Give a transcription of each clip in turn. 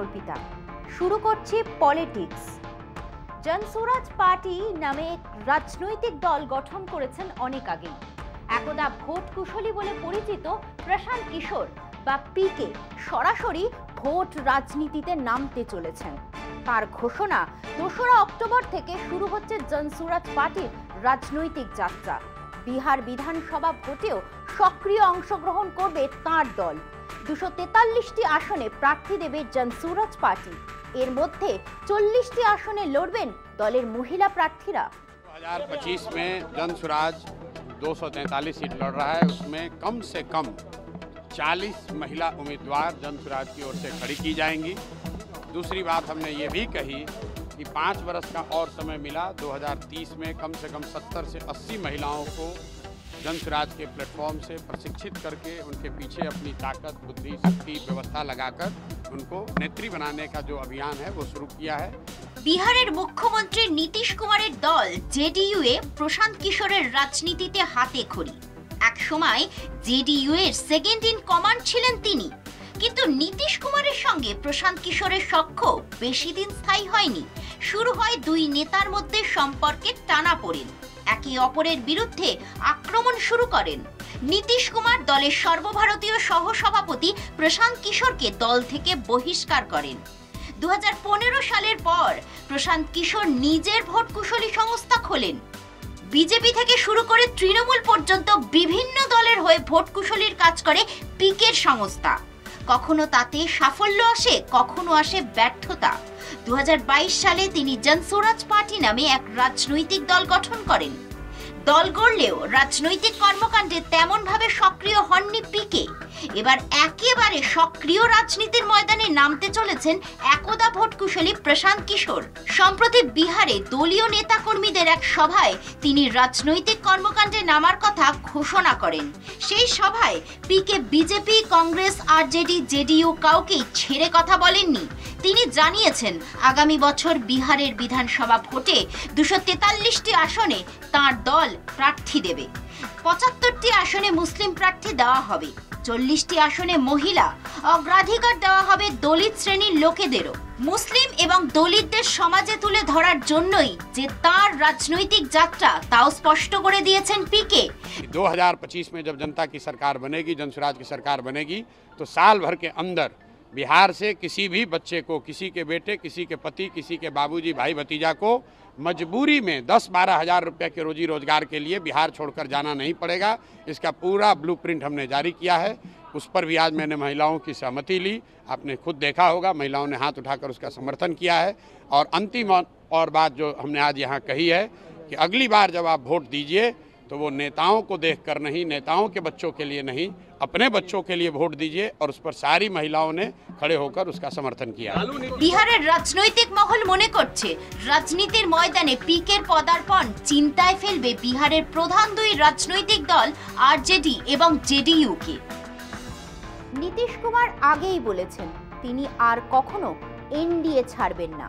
অর্পিতা। শুরু করছি politics. Jan Suraaj party নামে এক রাজনৈতিক দল গঠন করেছেন অনেক আগেই। একদা ভোট কুশলী বলে পরিচিত প্রশান্ত কিশোর বা পিকে সরাসরি ভোট রাজনীতিতে নামতে চলেছেন। তার ঘোষণা 2রা অক্টোবর থেকে শুরু হচ্ছে জনসুরাজ পার্টির রাজনৈতিক যাত্রা। বিহার বিধানসভা ভোটেও সক্রিয় অংশগ্রহণ করবে তাঁর দল। 243টি আসনে প্রার্থী দেবে জনসুরাজ পার্টি। এর মধ্যে 40টি আসনে লড়বেন দলের মহিলা প্রার্থীরা। 2025 में जनसुराज 243 सीट लड़ रहा है, उसमें कम से कम 40 महिला उम्मीदवार जनसुराज की ओर से खड़ी की जाएंगी। दूसरी बात हमने ये भी कही कि 5 वर्ष का और समय मिला। 2030 में कम से कम 70 से 80 महिलाओं को जनसुराज के प्लेटफॉर्म से प्रशिक्षित करके उनके पीछे अपनी ताकत, बुद्धि, शक्ति, व्यवस्था लगाकर उनको नेत्री बनाने का जो अभियान है वो शुरू किया है। বিহারের মুখ্যমন্ত্রী নীতিশ কুমারের দল জেডিইউ এ প্রশান্ত কিশোরের রাজনীতিতে হাতে খড়ি। এক সময় জেডিইউ এর সেকেন্ড ইন কমান্ড ছিলেন তিনি। কিন্তু নীতিশ কুমারের সঙ্গে প্রশান্ত কিশোরের সখ্য বেশি দিন স্থায়ী হয়নি। শুরু হয় দুই নেতার মধ্যে সম্পর্কের টানাপোড়েন। একে অপরের বিরুদ্ধে আক্রমণ শুরু করেন। নীতিশ কুমার দলের সর্বভারতীয় সহসভাপতি প্রশান্ত কিশোরকে দল থেকে বহিষ্কার করেন। 2015 সালের পর প্রশান্ত কিশোর নিজের ভোট কুশলী সংস্থা খোলেন। বিজেপি থেকে শুরু করে তৃণমূল পর্যন্ত বিভিন্ন দলের হয়ে ভোট কুশলীর কাজ করে পিকের সংস্থা। কখনো তাতে সাফল্য আসে, কখনো আসে ব্যর্থতা। 2022 সালে তিনি জনসুরাজ পার্টি নামে এক রাজনৈতিক দল গঠন করেন। দল গড়লেও রাজনৈতিক কর্মকাণ্ডে তেমন ভাবে সক্রিয় হননি পিকে। এবার একেবারে সক্রিয় রাজনীতির ময়দানে নামতে চলেছেন একদা ভোট কুশলী প্রশান্ত কিশোর। সম্প্রতি বিহারে দলীয় নেতাকর্মীদের এক সভায় তিনি রাজনৈতিক কর্মকাণ্ডে নামার কথা ঘোষণা করেন। সেই সভায় পিকে বিজেপি, কংগ্রেস, আরজেডি, জেডিইউ কাউকেই ছেড়ে কথা বলেননি। তিনি জানিয়েছেন আগামী বছর বিহারের বিধানসভা ভোটে 243টি আসনে তাঁর দল প্রার্থী দেবে। 75টি আসনে মুসলিম প্রার্থী দেওয়া হবে। 40টি আসনে মহিলা, অগ্রাধিকার দেওয়া হবে দলিত শ্রেণীর লোকেদেরও। মুসলিম এবং দলিতদের সমাজে তুলে ধরার জন্যই যে তার রাজনৈতিক যাত্রা তাও স্পষ্ট করে দিয়েছেন পিকে। 2025 में जब जनता की सरकार बनेगी, जनसुराज की सरकार बनेगी, तो साल भर के अंदर बिहार से किसी भी बच्चे को, किसी के बेटे, किसी के पति, किसी के बाबूजी, भाई भतीजा को मजबूरी में 10-12 हज़ार रुपये के रोजी रोजगार के लिए बिहार छोड़कर जाना नहीं पड़ेगा। इसका पूरा ब्लूप्रिंट हमने जारी किया है। उस पर भी आज मैंने महिलाओं की सहमति ली। आपने खुद देखा होगा, महिलाओं ने हाथ उठाकर उसका समर्थन किया है। और अंतिम और बात जो हमने आज यहाँ कही है कि अगली बार जब आप वोट दीजिए तो वो नेताओं को देखकर नहीं, नेताओं के बच्चों के लिए नहीं, अपने बच्चों के लिए वोट दीजिए। और उस पर सारी महिलाओं ने खड़े होकर उसका समर्थन किया। বিহারের রাজনৈতিক মহল মনে করছে রাজনীতির ময়দানে পিকের পদার্পণ চিন্তায় ফেলবে বিহারের প্রধান দুই রাজনৈতিক দল আরজেডি এবং জেডিইউ কে। নীতিশ কুমার আগেই বলেছেন তিনি আর কখনো এনডিএ ছাড়বেন না,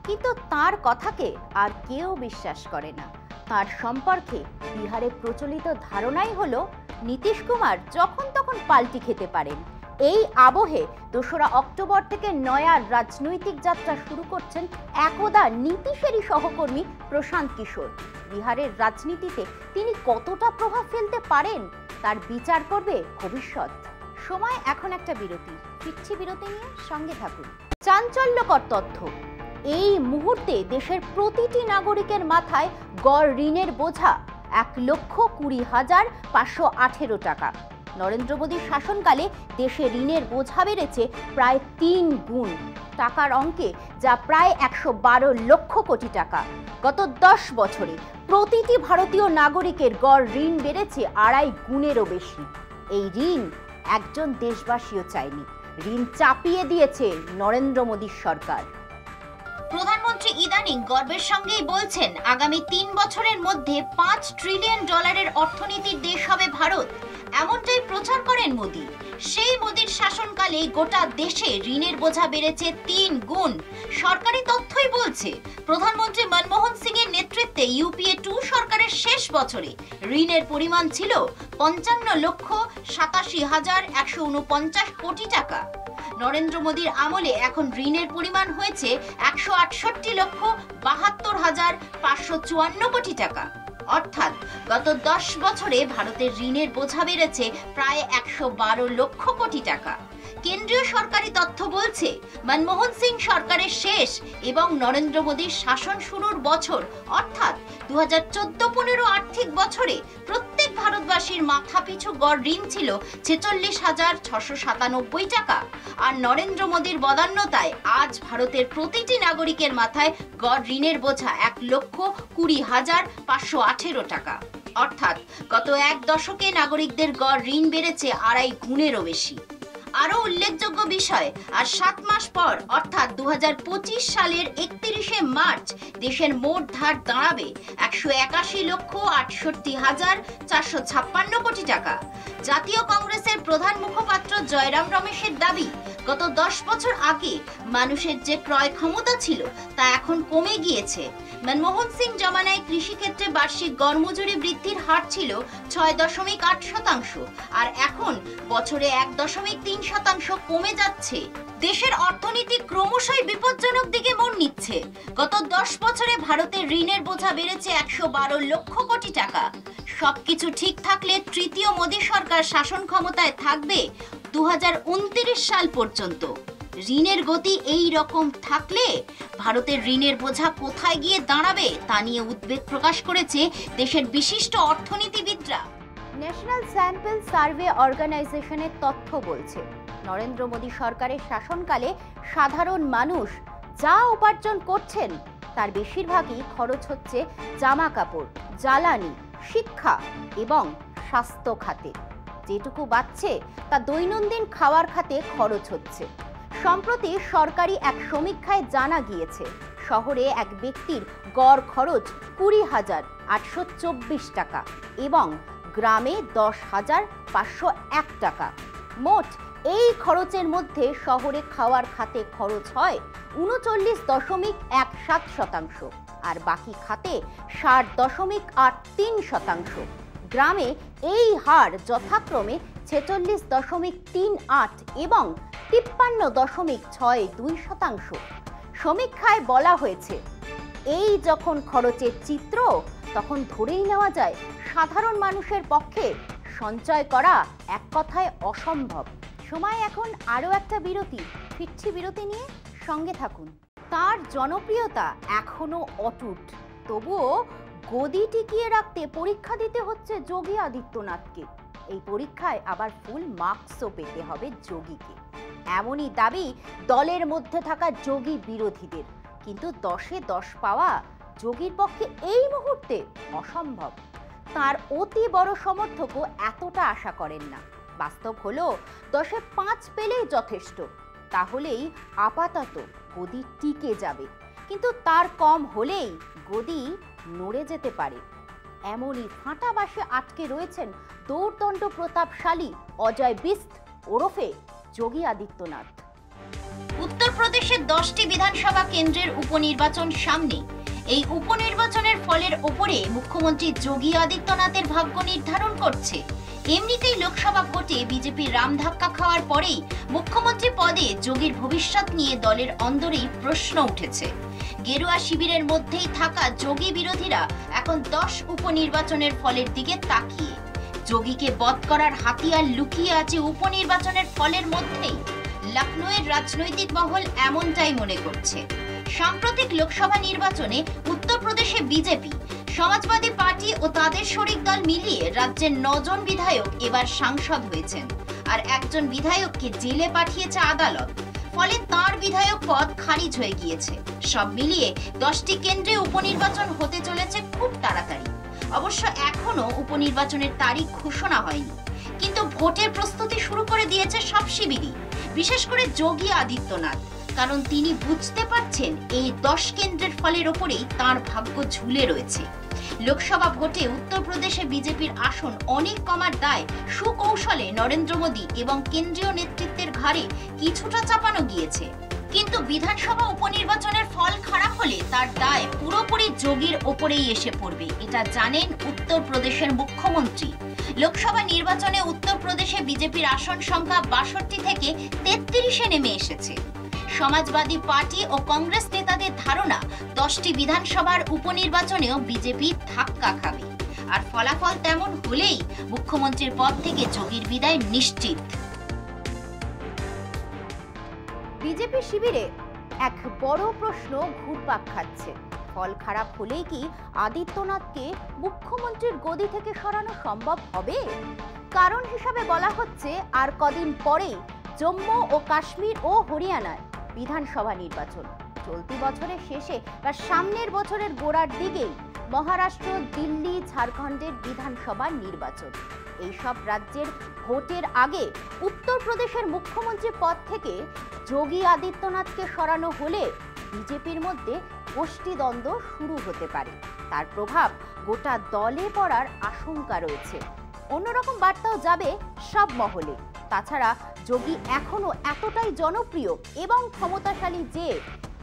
কিন্তু তার কথাকে আর কেউ বিশ্বাস করে না। তার সম্পর্কে বিহারে প্রচলিত ধারণাই হলো নীতিশ কুমার যখন তখন পাল্টি খেতে পারেন। এই আবহে 2রা অক্টোবর থেকে নয়া রাজনৈতিক যাত্রা শুরু করছেন একদা নীতিশেরই সহকর্মী প্রশান্ত কিশোর। বিহারের রাজনীতিতে তিনি কতটা প্রভাব ফেলতে পারেন তার বিচার করবে ভবিষ্যৎ। সময় এখন একটা বিরতি। ফিরছি বিরতি নিয়ে, সঙ্গে থাকুন। চাঞ্চল্যকর তথ্য, এই মুহূর্তে দেশের প্রতিটি নাগরিকের মাথায় গড় ঋণের বোঝা 1,20,518 টাকা। নরেন্দ্র মোদীর শাসনকালে দেশে ঋণের বোঝা বেড়েছে প্রায় 3 গুণ। টাকার অঙ্কে যা প্রায় 112 লক্ষ কোটি টাকা। গত 10 বছরে প্রতিটি ভারতীয় নাগরিকের গড় ঋণ বেড়েছে 2.5 গুণেরও বেশি। এই ঋণ একজন দেশবাসীও চায়নি, ঋণ চাপিয়ে দিয়েছে নরেন্দ্র মোদীর সরকার। প্রধানমন্ত্রী ইদানিং গর্বের সঙ্গেই বলছেন আগামী 3 বছরের মধ্যে $5 ট্রিলিয়ন অর্থনীতির দেশ হবে ভারত। এমনটাই প্রচার করেন মোদী। সেই মোদীর শাসনকালে গোটা দেশে ঋণের বোঝা বেড়েছে 3 গুণ। সরকারি তথ্যই বলছে প্রধানমন্ত্রী মনমোহন সিং এর নেতৃত্বে ইউপিএ 2 সরকারের শেষ বছরে ঋণের পরিমাণ ছিল 55,87,149 কোটি টাকা। নরেন্দ্র মোদীর আমলে এখন ঋণের পরিমাণ হয়েছে 168,72,554 কোটি টাকা। অর্থাৎ গত 10 বছরে ভারতের ঋণের বোঝা বেড়েছে প্রায় 112 লক্ষ কোটি টাকা। কেন্দ্রীয় সরকারি তথ্য বলছে, মনমোহন সিং সরকারের শেষ এবং নরেন্দ্র মোদীর শাসন শুরুর বছর অর্থাৎ 2014-15 আর্থিক বছরে প্রত্যেক ভারতবাসীর মাথাপিছু গড় ঋণ ছিল 46,697 টাকা। আর নরেন্দ্র মোদীর বদান্যতায় আজ ভারতের প্রতিটি নাগরিকের মাথায় গড় ঋণের বোঝা 1,20,518 টাকা। অর্থাৎ গত এক দশকে নাগরিকদের গড় ঋণ বেড়েছে 2.5 গুণেরও বেশি। আরো উল্লেখযোগ্য বিষয়, আর 7 মাস পর অর্থাৎ 2025 সালের 31শে মার্চ দেশের মোট ধার দাঁড়াবে 181,68,456 কোটি টাকা। জাতীয় কংগ্রেসের প্রধান মুখপাত্র জয়রাম রমেশের দাবি, গত 10 বছর আগে মানুষের যে ক্রয় ক্ষমতা ছিল তা এখন কমে গিয়েছে। মনমোহন সিং জমানায় কৃষিক্ষেত্রে বার্ষিক গড়মজুরি বৃদ্ধির হার ছিল 6.8%, আর এখন বছরে 1.3% কমে যাচ্ছে। দেশের অর্থনীতি ক্রমশই বিপজ্জনক দিকে মোড় নিচ্ছে। গত 10 বছরে ভারতের ঋণের বোঝা বেড়েছে 112 লক্ষ কোটি টাকা। সবকিছু ঠিক থাকলে তৃতীয় মোদী সরকার শাসন ক্ষমতায় থাকবে 2029 সাল পর্যন্ত। ঋণের গতি এই রকম থাকলে ভারতের ঋণের বোঝা কোথায় গিয়ে দাঁড়াবে তা নিয়ে উদ্বেগ প্রকাশ করেছে দেশের বিশিষ্ট অর্থনীতিবিদরা। ন্যাশনাল স্যাম্পল সার্ভে অর্গানাইজেশনের তথ্য বলছে, নরেন্দ্র মোদী সরকারের শাসনকালে সাধারণ মানুষ যা উপার্জন করছেন তার বেশিরভাগই খরচ হচ্ছে জামা কাপড়, জ্বালানি, শিক্ষা এবং স্বাস্থ্য খাতে। যেটুকু বাঁচছে তা দৈনন্দিন খাওয়ার খাতে খরচ হচ্ছে। সম্প্রতি সরকারি এক সমীক্ষায় জানা গিয়েছে, শহরে এক ব্যক্তির গড় খরচ 20,824 টাকা এবং গ্রামে 10,501 টাকা। মোট এই খরচের মধ্যে শহরে খাওয়ার খাতে খরচ হয় 39.17%, আর বাকি খাতে 60.83%। গ্রামে এই হার যথাক্রমে 46.38 এবং 53.62%। সমীক্ষায় বলা হয়েছে, এই যখন খরচের চিত্র, তখন ধরেই নেওয়া যায় সাধারণ মানুষের পক্ষে সঞ্চয় করা এক কথায় অসম্ভব। সময় এখন আরও একটা বিরতি। ফিরছি বিরতি নিয়ে, সঙ্গে থাকুন। তার জনপ্রিয়তা এখনো অটুট, তবুও গদি টিকিয়ে রাখতে পরীক্ষা দিতে হচ্ছে যোগী আদিত্যনাথকে। এই পরীক্ষায় আবার ফুল মার্কসও পেতে হবে যোগীকে, এমনই দাবি দলের মধ্যে থাকা যোগী বিরোধীদের। কিন্তু 10-এ 10 পাওয়া যোগীর পক্ষে এই মুহূর্তে অসম্ভব। তার অতি বড় সমর্থকও এতটা আশা করেন না। বাস্তব হলো 10-এ 5 পেলেই যথেষ্ট, তাহলেই আপাতত গদি টিকে যাবে। কিন্তু তার কম হলেই গদি নড়ে যেতে পারে। এমনই ফাঁটা বাসে আটকে রয়েছেন দৌর্দণ্ড প্রতাপশালী অজয় বিস্ত ওরফে যোগী আদিত্যনাথ। উত্তরপ্রদেশের 10টি বিধানসভা কেন্দ্রের উপনির্বাচন সামনে। এই উপনির্বাচনের ফলের ওপরে মুখ্যমন্ত্রী যোগী আদিত্যনাথের ভাগ্য নির্ধারণ করছে। এমনিতেই লোকসভা ভোটে বিজেপির রামধাক্কা খাওয়ার পরেই মুখ্যমন্ত্রী পদে যোগীর ভবিষ্যৎ নিয়ে দলের অন্দরেই প্রশ্ন উঠেছে। গেরুয়া শিবিরের মধ্যেই থাকা যোগী বিরোধীরা এখন 10 উপনির্বাচনের ফলের দিকে তাকিয়ে। যোগীকে বধ করার হাতিয়ার লুকিয়ে আছে উপনির্বাচনের ফলের মধ্যেই। লখনৌয়ের রাজনৈতিক মহল এমনটাই মনে করছে। সাম্প্রতিক লোকসভা নির্বাচনে উত্তরপ্রদেশে বিজেপি, সমাজবাদী পার্টি ও তাদের শরিক দল মিলিয়ে রাজ্যের 9 জন বিধায়ক এবার সাংসদ হয়েছেন, আর একজন বিধায়ককে জেলে পাঠিয়েছে আদালত। ফলে তার বিধায়ক পদ খারিজ হয়ে গিয়েছে। সব মিলিয়ে 10টি কেন্দ্রে উপনির্বাচন হতে চলেছে খুব তাড়াতাড়ি। অবশ্য এখনো উপনির্বাচনের তারিখ ঘোষণা হয়নি, কিন্তু ভোটের প্রস্তুতি শুরু করে দিয়েছে সব শিবিরই, বিশেষ করে যোগী আদিত্যনাথ। কারণ তিনি বুঝতে পারছেন এই 10 কেন্দ্রের ফলের ওপরেই তার ভাগ্য ঝুলে রয়েছে। লোকসভা ভোটে উত্তরপ্রদেশে বিজেপির আসন অনেক কমার দায় সুকৌশলে নরেন্দ্র মোদী এবং কেন্দ্রীয় নেতৃত্বের ঘাড়ে কিছুটা চাপানো গিয়েছে। কিন্তু বিধানসভা উপনির্বাচনের ফল খারাপ হলে তার দায় পুরোপুরি যোগীর ওপরেই এসে পড়বে, এটা জানেন উত্তরপ্রদেশের মুখ্যমন্ত্রী। লোকসভা নির্বাচনে উত্তরপ্রদেশে বিজেপির আসন সংখ্যা 62 থেকে 33-এ নেমে এসেছে। সমাজবাদী পার্টি ও কংগ্রেস নেতাদের ধারণা 10টি বিধানসভার উপনির্বাচনেও বিজেপি ধাক্কা খাবে, আর ফলাফল তেমন হলেই মুখ্যমন্ত্রীর পদ থেকে যোগীর বিদায় নিশ্চিত। বিজেপি শিবিরে এক বড় প্রশ্ন ঘুরপাক খাচ্ছে। ফল খারাপ হলেই কি আদিত্যনাথকে মুখ্যমন্ত্রীর গদি থেকে সরানো সম্ভব হবে? কারণ হিসাবে বলা হচ্ছে আর কদিন পরেই জম্মু ও কাশ্মীর ও হরিয়ানায় বিধানসভা নির্বাচন। চলতি বছরের শেষে বা সামনের বছরের গোড়ার দিকেই মহারাষ্ট্র, দিল্লি, ঝাড়খণ্ডের বিধানসভা নির্বাচন। এইসব রাজ্যের ভোটের আগে উত্তরপ্রদেশের মুখ্যমন্ত্রী পদ থেকে যোগী আদিত্যনাথকে সরানো হলে বিজেপির মধ্যে গোষ্ঠীদ্বন্দ্ব শুরু হতে পারে। তার প্রভাব গোটা দলে পড়ার আশঙ্কা রয়েছে। অন্যরকম বার্তাও যাবে সব মহলে। তাছাড়া যোগী এখনো এতটাই জনপ্রিয় এবং ক্ষমতাশালী যে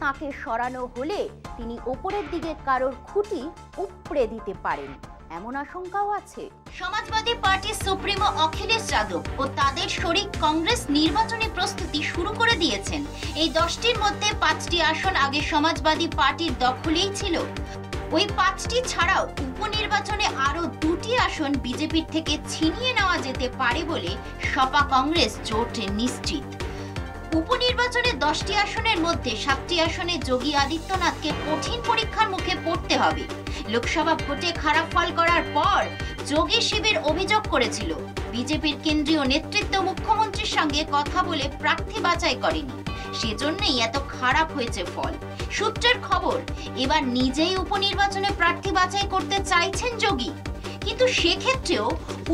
তাকে সরানো হলে তিনি ওপরের দিকে কারোর খুঁটি উপড়ে দিতে পারেন, এমন আশঙ্কাও আছে। সমাজবাদী পার্টির সুপ্রিমো অখিলেশ যাদব ও তাদের শরিক কংগ্রেস নির্বাচনী প্রস্তুতি শুরু করে দিয়েছেন। এই 10টির মধ্যে 5টি আসন আগে সমাজবাদী পার্টির দখলেই ছিল। ওই 5টি ছাড়াও উপনির্বাচনে আরো 2টি আসন বিজেপির থেকে ছিনিয়ে নেওয়া যেতে পারে বলে সপা কংগ্রেস জোট নিশ্চিত। উপনির্বাচনে 10টি আসনের মধ্যে 7টি আসনে যোগী আদিত্যনাথকে কঠিন পরীক্ষার মুখে পড়তে হবে। লোকসভা ভোটে খারাপ ফল করার পর যোগী শিবির অভিযোগ করেছিল বিজেপির কেন্দ্রীয় নেতৃত্ব মুখ্যমন্ত্রীর সঙ্গে কথা বলে প্রার্থী বাছাই করেনি, সেজন্যই এত খারাপ হয়েছে ফল। সূত্রের খবর, এবার নিজেই উপনির্বাচনে প্রার্থী বাছাই করতে চাইছেন যোগী, কিন্তু সেক্ষেত্রেও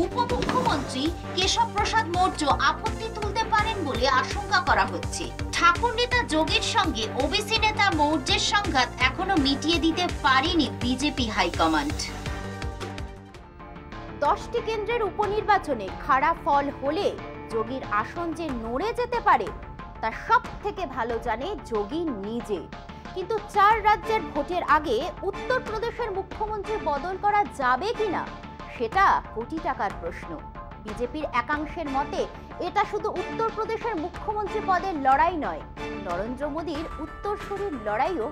উপমুখ্যমন্ত্রী কেশব প্রসাদ মৌর্য আপত্তি তুলতে পারেন বলে আশঙ্কা করা হচ্ছে। ঠাকুর নেতা যোগীর সঙ্গে ওবিসি নেতা মৌর্যের সংঘাত এখনো মিটিয়ে দিতে পারেনি বিজেপি হাইকমান্ড। 10টি কেন্দ্রের উপনির্বাচনে খারাপ ফল হলে যোগীর আসন যে নড়ে যেতে পারে তা সব থেকে ভালো জানে যোগী নিজে। কিন্তু 4 রাজ্যের ভোটের আগে উত্তরপ্রদেশের মুখ্যমন্ত্রী বদল করা যাবে কিনা সেটা কোটি টাকার প্রশ্ন। বিজেপির একাংশের মতে এটা শুধু উত্তরপ্রদেশের মুখ্যমন্ত্রী পদের লড়াই নয়, নরেন্দ্র মোদীর উত্তরসূরির লড়াইও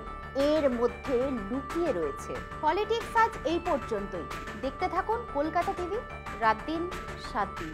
এর মধ্যে লুকিয়ে রয়েছে। পলিটিক্স আজ এই পর্যন্তই। দেখতে থাকুন কলকাতা টিভি, রাত দিন 7 দিন।